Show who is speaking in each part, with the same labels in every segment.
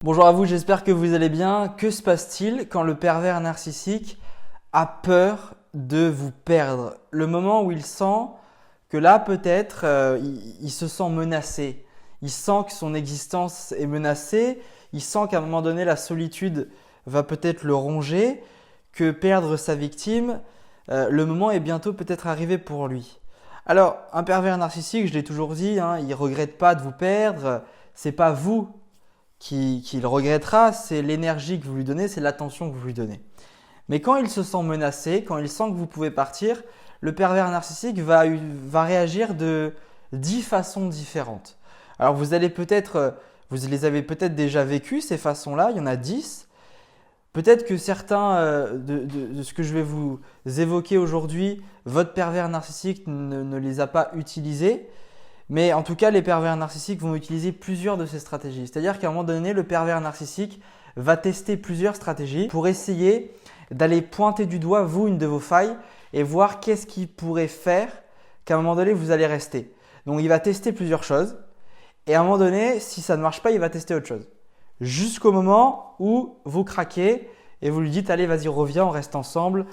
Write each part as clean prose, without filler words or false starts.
Speaker 1: Bonjour à vous, j'espère que vous allez bien. Que se passe-t-il quand le pervers narcissique a peur de vous perdre? Le moment où il sent que là peut-être il se sent menacé, il sent que son existence est menacée, il sent qu'à un moment donné la solitude va peut-être le ronger, que perdre sa victime, le moment est bientôt peut-être arrivé pour lui. Alors un pervers narcissique, je l'ai toujours dit, il ne regrette pas de vous perdre, c'est pas vous qui le regrettera, c'est l'énergie que vous lui donnez, c'est l'attention que vous lui donnez. Mais quand il se sent menacé, quand il sent que vous pouvez partir, le pervers narcissique va réagir de 10 façons différentes. Alors vous les avez peut-être déjà vécues ces façons-là, il y en a 10. Peut-être que certains de ce que je vais vous évoquer aujourd'hui, votre pervers narcissique ne les a pas utilisés. Mais en tout cas, les pervers narcissiques vont utiliser plusieurs de ces stratégies. C'est-à-dire qu'à un moment donné, le pervers narcissique va tester plusieurs stratégies pour essayer d'aller pointer du doigt, vous, une de vos failles et voir qu'est-ce qu'il pourrait faire qu'à un moment donné, vous allez rester. Donc, il va tester plusieurs choses et à un moment donné, si ça ne marche pas, il va tester autre chose. Jusqu'au moment où vous craquez et vous lui dites « Allez, vas-y, reviens, on reste ensemble,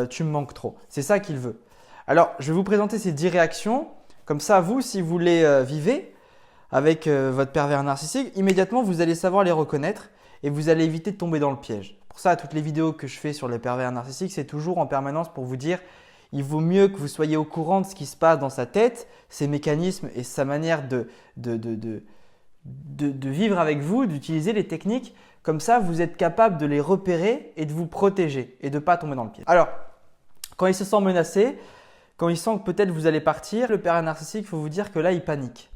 Speaker 1: tu me manques trop ». C'est ça qu'il veut. Alors, je vais vous présenter ces 10 réactions. Comme ça, vous, si vous les vivez avec votre pervers narcissique, immédiatement, vous allez savoir les reconnaître et vous allez éviter de tomber dans le piège. Pour ça, toutes les vidéos que je fais sur les pervers narcissiques, c'est toujours en permanence pour vous dire il vaut mieux que vous soyez au courant de ce qui se passe dans sa tête, ses mécanismes et sa manière de vivre avec vous, d'utiliser les techniques. Comme ça, vous êtes capable de les repérer et de vous protéger et de ne pas tomber dans le piège. Alors, quand il se sent menacé, quand il sent que peut-être vous allez partir, le pervers narcissique, il faut vous dire que là, il panique.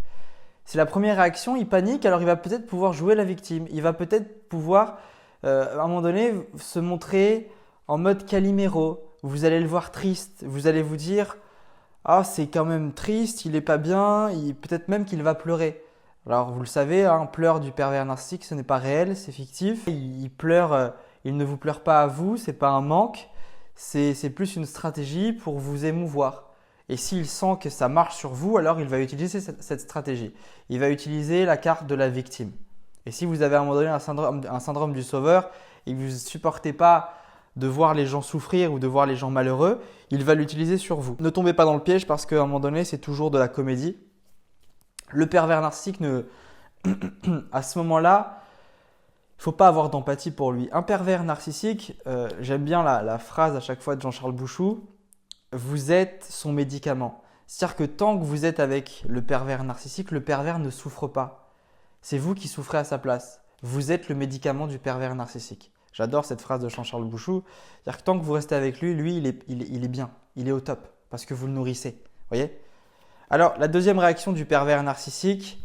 Speaker 1: C'est la première réaction, il panique, alors il va peut-être pouvoir jouer la victime. Il va peut-être pouvoir, à un moment donné, se montrer en mode Calimero. Vous allez le voir triste, vous allez vous dire « Ah, c'est quand même triste, il n'est pas bien, peut-être même qu'il va pleurer ». Alors, vous le savez, un pleur du pervers narcissique, ce n'est pas réel, c'est fictif. Il pleure, il ne vous pleure pas à vous, ce n'est pas un manque. C'est plus une stratégie pour vous émouvoir. Et s'il sent que ça marche sur vous, alors il va utiliser cette stratégie. Il va utiliser la carte de la victime. Et si vous avez à un moment donné un syndrome du sauveur et que vous ne supportez pas de voir les gens souffrir ou de voir les gens malheureux, il va l'utiliser sur vous. Ne tombez pas dans le piège parce qu'à un moment donné, c'est toujours de la comédie. Le pervers narcissique, à ce moment-là, il ne faut pas avoir d'empathie pour lui. Un pervers narcissique, j'aime bien la phrase à chaque fois de Jean-Charles Bouchou, vous êtes son médicament. C'est-à-dire que tant que vous êtes avec le pervers narcissique, le pervers ne souffre pas. C'est vous qui souffrez à sa place. Vous êtes le médicament du pervers narcissique. J'adore cette phrase de Jean-Charles Bouchou. C'est-à-dire que tant que vous restez avec lui, il est bien, il est au top parce que vous le nourrissez. Voyez ? Alors, la deuxième réaction du pervers narcissique,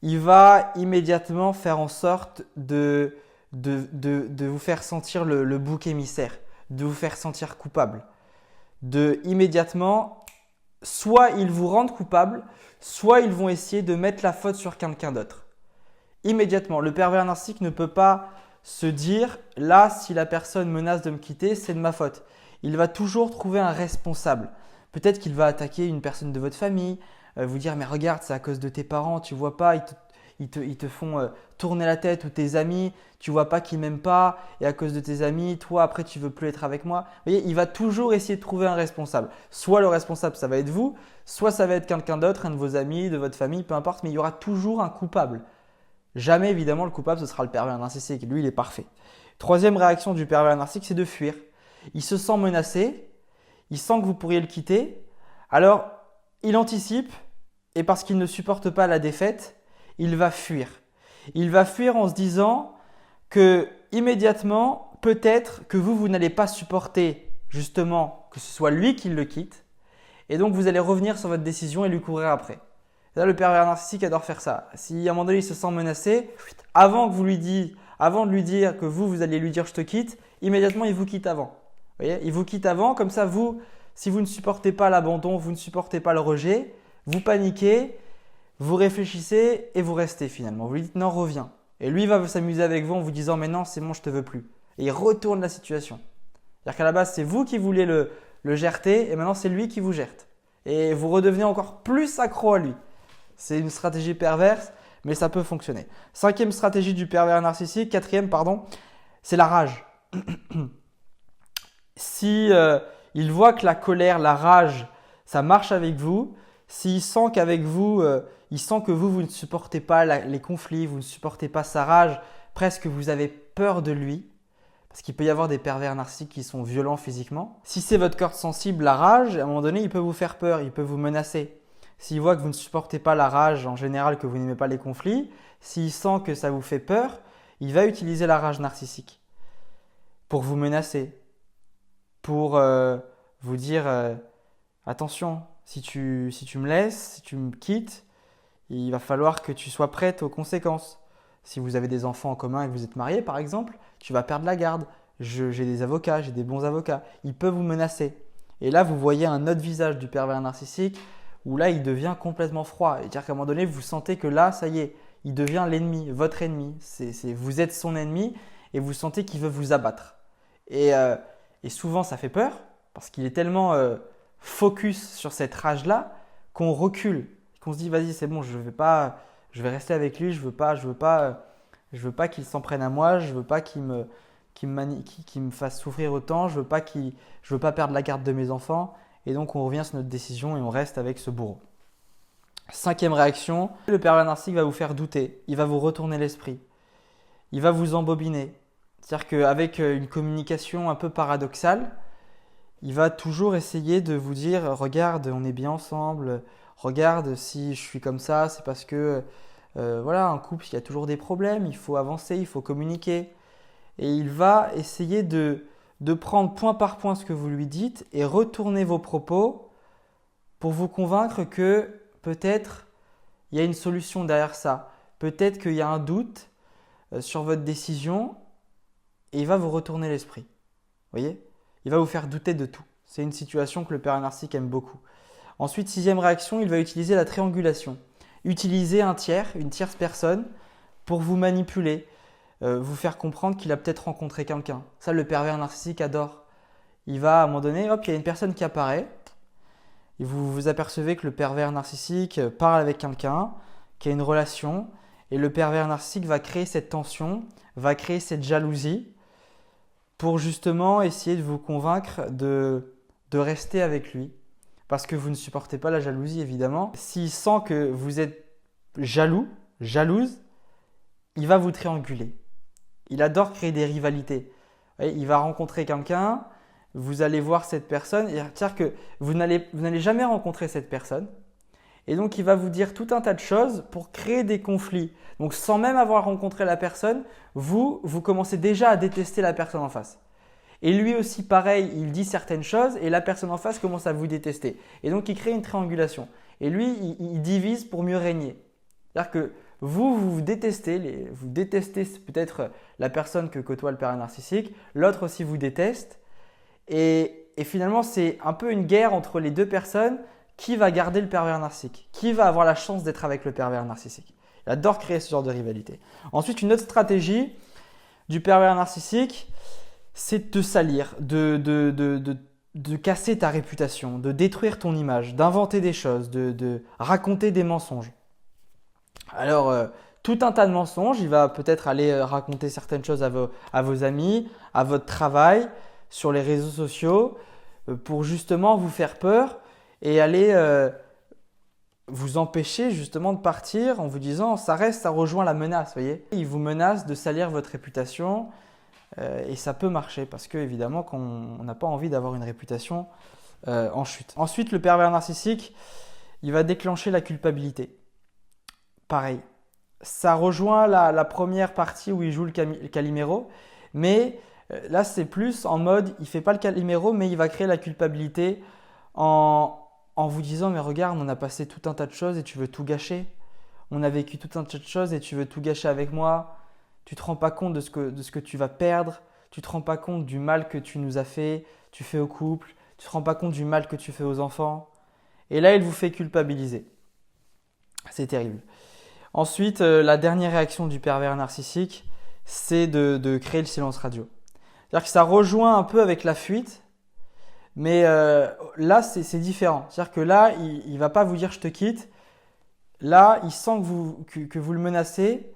Speaker 1: il va immédiatement faire en sorte de vous faire sentir le bouc émissaire, de vous faire sentir coupable. Immédiatement, soit ils vous rendent coupable, soit ils vont essayer de mettre la faute sur quelqu'un d'autre. Immédiatement, le pervers narcissique ne peut pas se dire « là, si la personne menace de me quitter, c'est de ma faute ». Il va toujours trouver un responsable. Peut-être qu'il va attaquer une personne de votre famille, vous dire « mais regarde, c'est à cause de tes parents, tu vois pas, ils te font tourner la tête ou tes amis, tu vois pas qu'ils m'aiment pas et à cause de tes amis, toi après tu veux plus être avec moi. » Vous voyez, il va toujours essayer de trouver un responsable. Soit le responsable, ça va être vous, soit ça va être quelqu'un d'autre, un de vos amis, de votre famille, peu importe, mais il y aura toujours un coupable. Jamais évidemment le coupable, ce sera le pervers narcissique. Lui, il est parfait. Troisième réaction du pervers narcissique, c'est de fuir. Il se sent menacé, il sent que vous pourriez le quitter, alors il anticipe et parce qu'il ne supporte pas la défaite, il va fuir. Il va fuir en se disant que immédiatement, peut-être que vous n'allez pas supporter justement que ce soit lui qui le quitte et donc vous allez revenir sur votre décision et lui courir après. Là, le pervers narcissique adore faire ça. Si à un moment donné il se sent menacé, avant de lui dire que vous allez lui dire je te quitte, immédiatement il vous quitte avant. Vous voyez, il vous quitte avant, comme ça vous, si vous ne supportez pas l'abandon, vous ne supportez pas le rejet, vous paniquez, vous réfléchissez et vous restez finalement. Vous lui dites non, reviens. Et lui va s'amuser avec vous en vous disant mais non, c'est bon, je te veux plus. Et il retourne la situation. C'est-à-dire qu'à la base, c'est vous qui voulez le gerter et maintenant c'est lui qui vous gerte. Et vous redevenez encore plus accro à lui. C'est une stratégie perverse mais ça peut fonctionner. Cinquième stratégie du pervers narcissique, quatrième, pardon, c'est la rage. Si il voit que la colère, la rage, ça marche avec vous, s'il sent qu'avec vous, il sent que vous ne supportez pas les conflits, vous ne supportez pas sa rage, presque vous avez peur de lui, parce qu'il peut y avoir des pervers narcissiques qui sont violents physiquement. Si c'est votre corde sensible, la rage, à un moment donné, il peut vous faire peur, il peut vous menacer. S'il voit que vous ne supportez pas la rage, en général que vous n'aimez pas les conflits, s'il sent que ça vous fait peur, il va utiliser la rage narcissique pour vous menacer, pour vous dire attention, si tu me laisses, si tu me quittes, il va falloir que tu sois prête aux conséquences. Si vous avez des enfants en commun et que vous êtes mariés, par exemple, tu vas perdre la garde. J'ai des avocats, j'ai des bons avocats. Ils peuvent vous menacer. Et là, vous voyez un autre visage du pervers narcissique où là, il devient complètement froid. C'est-à-dire qu'à un moment donné, vous sentez que là, ça y est, il devient l'ennemi, votre ennemi. Vous êtes son ennemi et vous sentez qu'il veut vous abattre. Et souvent, ça fait peur parce qu'il est tellement focus sur cette rage-là qu'on recule, qu'on se dit vas-y, c'est bon, je vais rester avec lui, je veux pas qu'il s'en prenne à moi, je veux pas qu'il me fasse souffrir autant, je veux pas perdre la garde de mes enfants. Et donc, on revient sur notre décision et on reste avec ce bourreau. Cinquième réaction, le pervers narcissique va vous faire douter, il va vous retourner l'esprit, il va vous embobiner. C'est-à-dire qu'avec une communication un peu paradoxale, il va toujours essayer de vous dire « Regarde, on est bien ensemble. Regarde, si je suis comme ça, c'est parce que voilà, un couple, il y a toujours des problèmes. Il faut avancer, il faut communiquer. » Et il va essayer de prendre point par point ce que vous lui dites et retourner vos propos pour vous convaincre que peut-être il y a une solution derrière ça. Peut-être qu'il y a un doute sur votre décision et il va vous retourner l'esprit. Vous voyez ? Il va vous faire douter de tout. C'est une situation que le pervers narcissique aime beaucoup. Ensuite, sixième réaction, il va utiliser la triangulation. Utiliser un tiers, une tierce personne pour vous manipuler, vous faire comprendre qu'il a peut-être rencontré quelqu'un. Ça, le pervers narcissique adore. Il va à un moment donné, hop, il y a une personne qui apparaît et vous apercevez que le pervers narcissique parle avec quelqu'un, qui a une relation et le pervers narcissique va créer cette tension, va créer cette jalousie pour justement essayer de vous convaincre de rester avec lui. Parce que vous ne supportez pas la jalousie, évidemment. S'il sent que vous êtes jaloux, jalouse, il va vous trianguler. Il adore créer des rivalités. Il va rencontrer quelqu'un, vous allez voir cette personne, c'est-à-dire que vous n'allez jamais rencontrer cette personne. Et donc, il va vous dire tout un tas de choses pour créer des conflits. Donc, sans même avoir rencontré la personne, vous commencez déjà à détester la personne en face. Et lui aussi, pareil, il dit certaines choses et la personne en face commence à vous détester. Et donc, il crée une triangulation. Et lui, il divise pour mieux régner. C'est-à-dire que vous détestez peut-être la personne que côtoie le pervers narcissique, l'autre aussi vous déteste. Et finalement, c'est un peu une guerre entre les deux personnes. Qui va garder le pervers narcissique? Qui va avoir la chance d'être avec le pervers narcissique? Il adore créer ce genre de rivalité. Ensuite, une autre stratégie du pervers narcissique, c'est de te salir, de casser ta réputation, de détruire ton image, d'inventer des choses, de raconter des mensonges. Alors, tout un tas de mensonges, il va peut-être aller raconter certaines choses à vos amis, à votre travail, sur les réseaux sociaux, pour justement vous faire peur et aller vous empêcher justement de partir en vous disant ça rejoint la menace, voyez. Il vous menace de salir votre réputation et ça peut marcher parce que évidemment qu'on n'a pas envie d'avoir une réputation en chute. Ensuite, le pervers narcissique, il va déclencher la culpabilité. Pareil, ça rejoint la première partie où il joue le Calimero, mais là c'est plus en mode il ne fait pas le Calimero mais il va créer la culpabilité en vous disant mais regarde, on a passé tout un tas de choses et tu veux tout gâcher. On a vécu tout un tas de choses et tu veux tout gâcher avec moi. Tu ne te rends pas compte de ce que tu vas perdre. Tu ne te rends pas compte du mal que tu nous as fait, tu fais au couple. Tu ne te rends pas compte du mal que tu fais aux enfants. Et là, il vous fait culpabiliser. C'est terrible. Ensuite, la dernière réaction du pervers narcissique, c'est de créer le silence radio. C'est-à-dire que ça rejoint un peu avec la fuite. Mais là, c'est différent. C'est-à-dire que là, il ne va pas vous dire « je te quitte ». là, il sent que vous le menacez,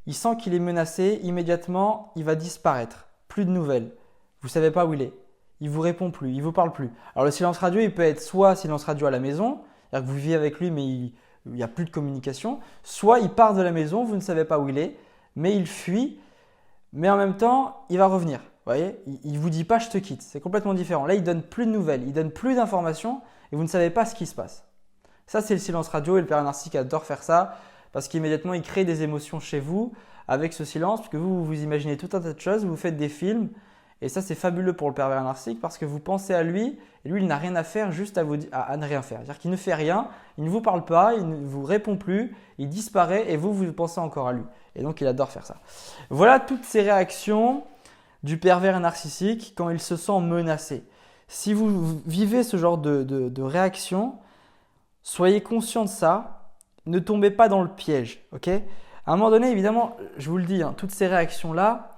Speaker 1: il sent qu'il est menacé, immédiatement, il va disparaître. Plus de nouvelles. Vous ne savez pas où il est. Il ne vous répond plus, il ne vous parle plus. Alors le silence radio, il peut être soit silence radio à la maison, c'est-à-dire que vous vivez avec lui mais il n'y a plus de communication, soit il part de la maison, vous ne savez pas où il est, mais il fuit, mais en même temps, il va revenir. Vous voyez, il ne vous dit pas je te quitte, c'est complètement différent. Là, il ne donne plus de nouvelles, il donne plus d'informations et vous ne savez pas ce qui se passe. Ça, c'est le silence radio et le pervers narcissique adore faire ça parce qu'immédiatement, il crée des émotions chez vous avec ce silence, puisque vous imaginez tout un tas de choses, vous faites des films. Et ça, c'est fabuleux pour le pervers narcissique parce que vous pensez à lui et lui, il n'a rien à faire, juste à ne rien faire. C'est-à-dire qu'il ne fait rien, il ne vous parle pas, il ne vous répond plus, il disparaît et vous pensez encore à lui. Et donc, il adore faire ça. Voilà toutes ces réactions du pervers narcissique quand il se sent menacé. Si vous vivez ce genre de réaction, soyez conscient de ça, ne tombez pas dans le piège. Okay ? À un moment donné, évidemment, je vous le dis, toutes ces réactions-là,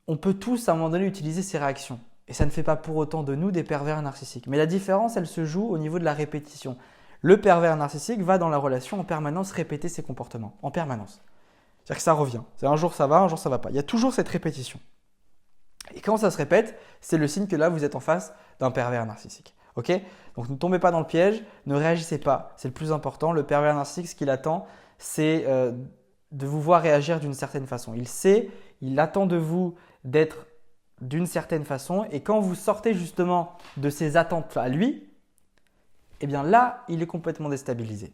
Speaker 1: on peut tous à un moment donné utiliser ces réactions. Et ça ne fait pas pour autant de nous des pervers narcissiques. Mais la différence, elle se joue au niveau de la répétition. Le pervers narcissique va dans la relation en permanence répéter ses comportements. En permanence. C'est-à-dire que ça revient. C'est un jour ça va pas. Il y a toujours cette répétition. Et quand ça se répète, c'est le signe que là, vous êtes en face d'un pervers narcissique. Ok ? Donc ne tombez pas dans le piège, ne réagissez pas. C'est le plus important. Le pervers narcissique, ce qu'il attend, c'est de vous voir réagir d'une certaine façon. Il attend de vous d'être d'une certaine façon. Et quand vous sortez justement de ses attentes à lui, eh bien là, il est complètement déstabilisé.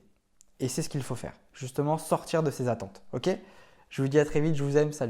Speaker 1: Et c'est ce qu'il faut faire. Justement, sortir de ses attentes. Ok ? Je vous dis à très vite, je vous aime, salut.